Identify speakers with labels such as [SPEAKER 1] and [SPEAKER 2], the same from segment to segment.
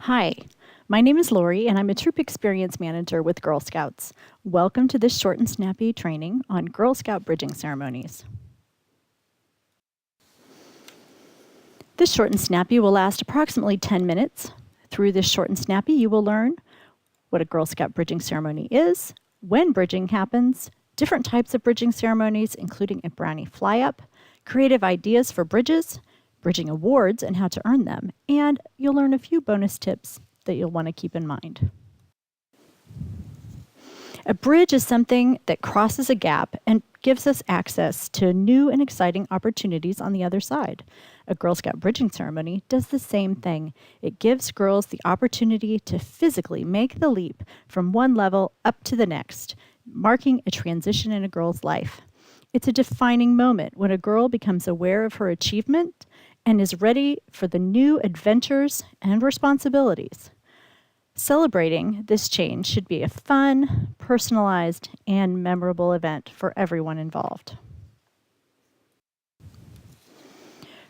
[SPEAKER 1] Hi, my name is Lori, and I'm a Troop Experience Manager with Girl Scouts. Welcome to this short and snappy training on Girl Scout bridging ceremonies. This short and snappy will last approximately 10 minutes. Through this short and snappy, you will learn what a Girl Scout bridging ceremony is, when bridging happens, different types of bridging ceremonies, including a brownie fly-up, creative ideas for bridges, bridging awards and how to earn them, and you'll learn a few bonus tips that you'll want to keep in mind. A bridge is something that crosses a gap and gives us access to new and exciting opportunities on the other side. A Girl Scout bridging ceremony does the same thing. It gives girls the opportunity to physically make the leap from one level up to the next, marking a transition in a girl's life. It's a defining moment when a girl becomes aware of her achievement and is ready for the new adventures and responsibilities. Celebrating this change should be a fun, personalized, and memorable event for everyone involved.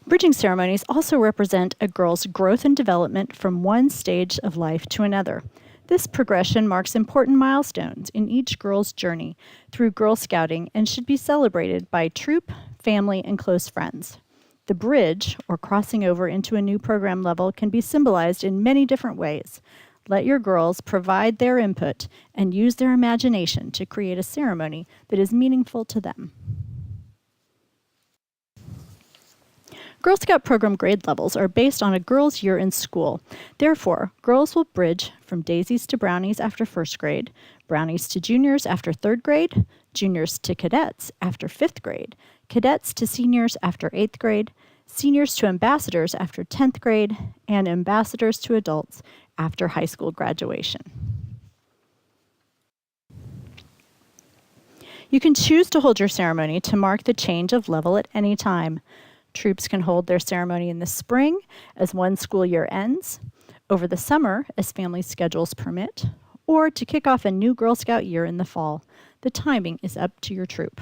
[SPEAKER 1] Bridging ceremonies also represent a girl's growth and development from one stage of life to another. This progression marks important milestones in each girl's journey through Girl Scouting and should be celebrated by troop, family, and close friends. The bridge, or crossing over into a new program level, can be symbolized in many different ways. Let your girls provide their input and use their imagination to create a ceremony that is meaningful to them. Girl Scout program grade levels are based on a girl's year in school. Therefore, girls will bridge from daisies to brownies after first grade, brownies to juniors after third grade, juniors to cadets after fifth grade, cadets to seniors after eighth grade, seniors to ambassadors after 10th grade, and ambassadors to adults after high school graduation. You can choose to hold your ceremony to mark the change of level at any time. Troops can hold their ceremony in the spring as one school year ends, over the summer as family schedules permit, or to kick off a new Girl Scout year in the fall. The timing is up to your troop.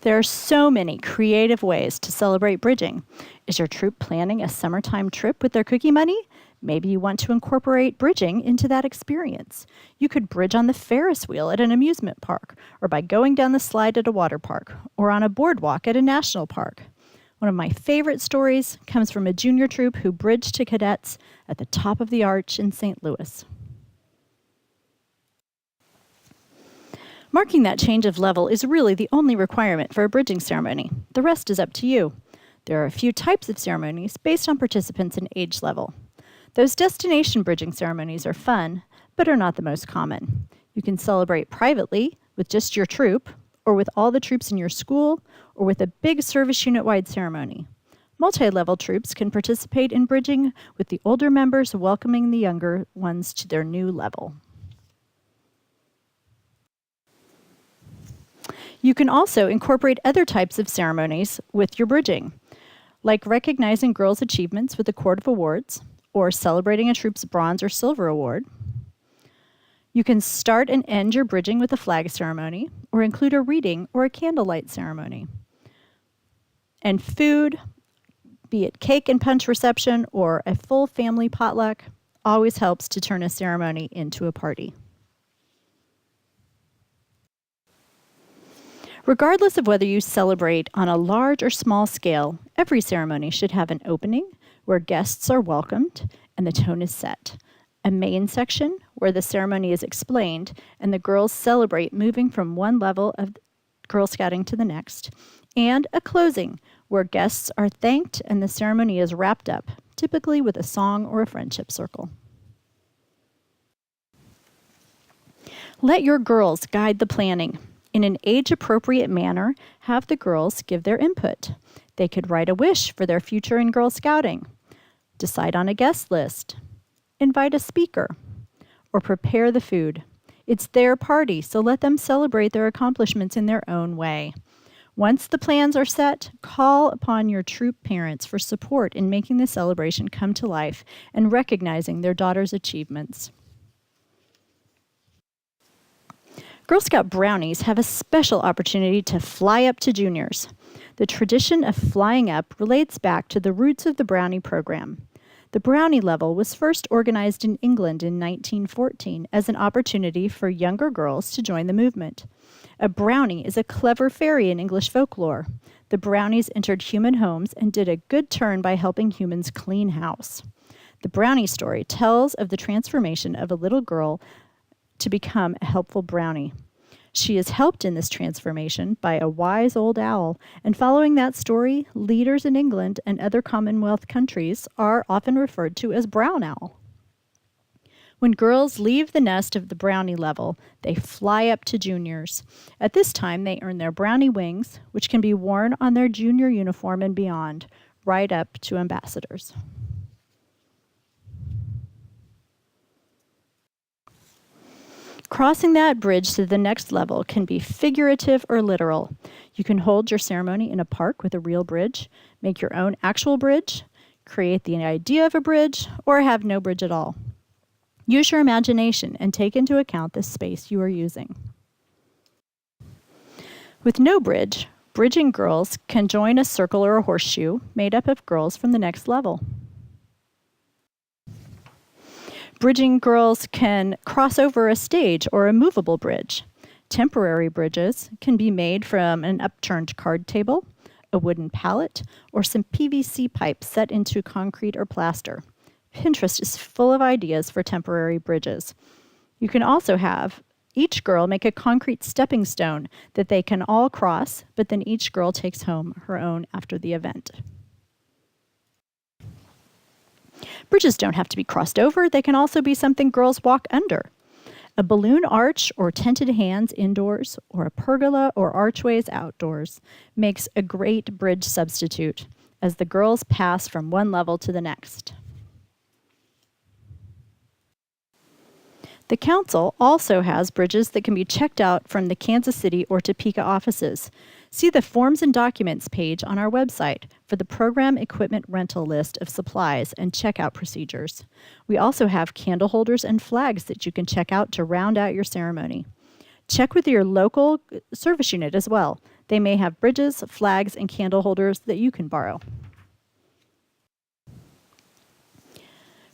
[SPEAKER 1] There are so many creative ways to celebrate bridging. Is your troop planning a summertime trip with their cookie money? Maybe you want to incorporate bridging into that experience. You could bridge on the Ferris wheel at an amusement park, or by going down the slide at a water park, or on a boardwalk at a national park. One of my favorite stories comes from a junior troop who bridged to cadets at the top of the arch in St. Louis. Marking that change of level is really the only requirement for a bridging ceremony. The rest is up to you. There are a few types of ceremonies based on participants and age level. Those destination bridging ceremonies are fun, but are not the most common. You can celebrate privately with just your troop, or with all the troops in your school, or with a big service unit-wide ceremony. Multi-level troops can participate in bridging with the older members welcoming the younger ones to their new level. You can also incorporate other types of ceremonies with your bridging, like recognizing girls' achievements with a Court of Awards, or celebrating a troop's bronze or silver award. You can start and end your bridging with a flag ceremony, or include a reading or a candlelight ceremony. And food, be it cake and punch reception or a full family potluck, always helps to turn a ceremony into a party. Regardless of whether you celebrate on a large or small scale, every ceremony should have an opening where guests are welcomed and the tone is set, a main section where the ceremony is explained and the girls celebrate moving from one level of Girl Scouting to the next, and a closing where guests are thanked and the ceremony is wrapped up, typically with a song or a friendship circle. Let your girls guide the planning. In an age-appropriate manner, have the girls give their input. They could write a wish for their future in Girl Scouting, decide on a guest list, invite a speaker, or prepare the food. It's their party, so let them celebrate their accomplishments in their own way. Once the plans are set, call upon your troop parents for support in making the celebration come to life and recognizing their daughter's achievements. Girl Scout brownies have a special opportunity to fly up to juniors. The tradition of flying up relates back to the roots of the Brownie program. The Brownie level was first organized in England in 1914 as an opportunity for younger girls to join the movement. A brownie is a clever fairy in English folklore. The brownies entered human homes and did a good turn by helping humans clean house. The brownie story tells of the transformation of a little girl to become a helpful brownie. She is helped in this transformation by a wise old owl, and following that story, leaders in England and other Commonwealth countries are often referred to as brown owl. When girls leave the nest of the brownie level, they fly up to juniors. At this time, they earn their brownie wings, which can be worn on their junior uniform and beyond, right up to ambassadors. Crossing that bridge to the next level can be figurative or literal. You can hold your ceremony in a park with a real bridge, make your own actual bridge, create the idea of a bridge, or have no bridge at all. Use your imagination and take into account the space you are using. With no bridge, bridging girls can join a circle or a horseshoe made up of girls from the next level. Bridging girls can cross over a stage or a movable bridge. Temporary bridges can be made from an upturned card table, a wooden pallet, or some PVC pipes set into concrete or plaster. Pinterest is full of ideas for temporary bridges. You can also have each girl make a concrete stepping stone that they can all cross, but then each girl takes home her own after the event. Bridges don't have to be crossed over. They can also be something girls walk under. A balloon arch or tented hands indoors, or a pergola or archways outdoors makes a great bridge substitute as the girls pass from one level to the next. The council also has bridges that can be checked out from the Kansas City or Topeka offices. See the Forms and Documents page on our website for the program equipment rental list of supplies and checkout procedures. We also have candle holders and flags that you can check out to round out your ceremony. Check with your local service unit as well. They may have bridges, flags, and candle holders that you can borrow.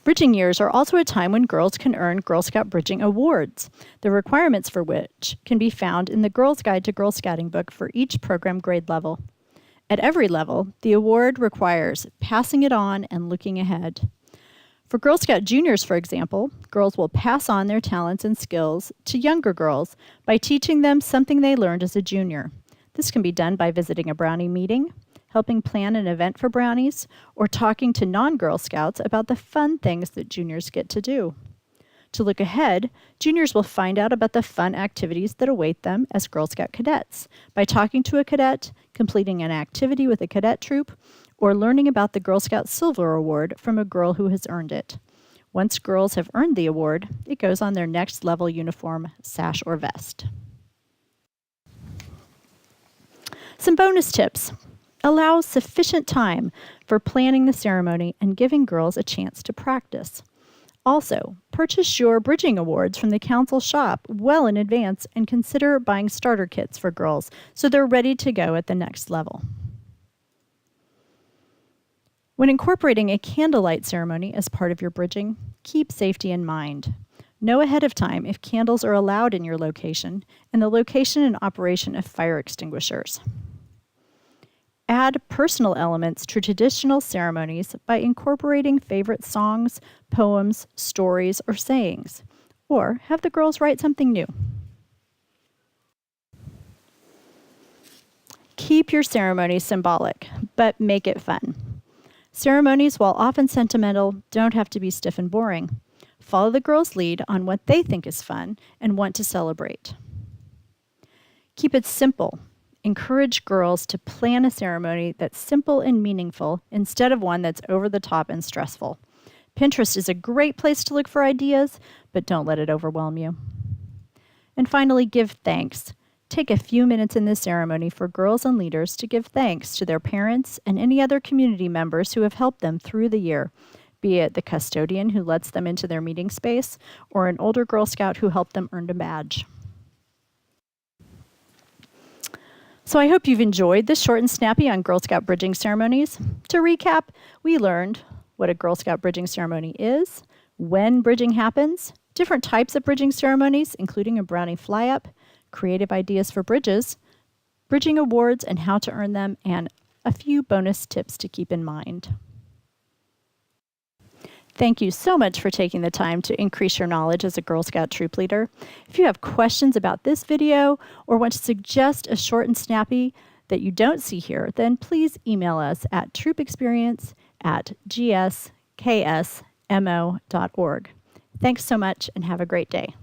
[SPEAKER 1] Bridging years are also a time when girls can earn Girl Scout Bridging Awards, the requirements for which can be found in the Girl's Guide to Girl Scouting book for each program grade level. At every level, the award requires passing it on and looking ahead. For Girl Scout juniors, for example, girls will pass on their talents and skills to younger girls by teaching them something they learned as a junior. This can be done by visiting a Brownie meeting, helping plan an event for Brownies, or talking to non-Girl Scouts about the fun things that juniors get to do. To look ahead, juniors will find out about the fun activities that await them as Girl Scout cadets by talking to a cadet, completing an activity with a cadet troop, or learning about the Girl Scout Silver Award from a girl who has earned it. Once girls have earned the award, it goes on their next level uniform, sash, or vest. Some bonus tips. Allow sufficient time for planning the ceremony and giving girls a chance to practice. Also, purchase your bridging awards from the council shop well in advance and consider buying starter kits for girls so they're ready to go at the next level. When incorporating a candlelight ceremony as part of your bridging, keep safety in mind. Know ahead of time if candles are allowed in your location and the location and operation of fire extinguishers. Add personal elements to traditional ceremonies by incorporating favorite songs, poems, stories, or sayings, or have the girls write something new. Keep your ceremony symbolic, but make it fun. Ceremonies, while often sentimental, don't have to be stiff and boring. Follow the girls' lead on what they think is fun and want to celebrate. Keep it simple. Encourage girls to plan a ceremony that's simple and meaningful instead of one that's over the top and stressful. Pinterest is a great place to look for ideas, but don't let it overwhelm you. And finally, give thanks. Take a few minutes in this ceremony for girls and leaders to give thanks to their parents and any other community members who have helped them through the year, be it the custodian who lets them into their meeting space or an older Girl Scout who helped them earn a badge. So I hope you've enjoyed this short and snappy on Girl Scout bridging ceremonies. To recap, we learned what a Girl Scout bridging ceremony is, when bridging happens, different types of bridging ceremonies, including a brownie fly-up, creative ideas for bridges, bridging awards and how to earn them, and a few bonus tips to keep in mind. Thank you so much for taking the time to increase your knowledge as a Girl Scout troop leader. If you have questions about this video or want to suggest a short and snappy that you don't see here, then please email us at troopexperience@gsksmo.org. Thanks so much and have a great day.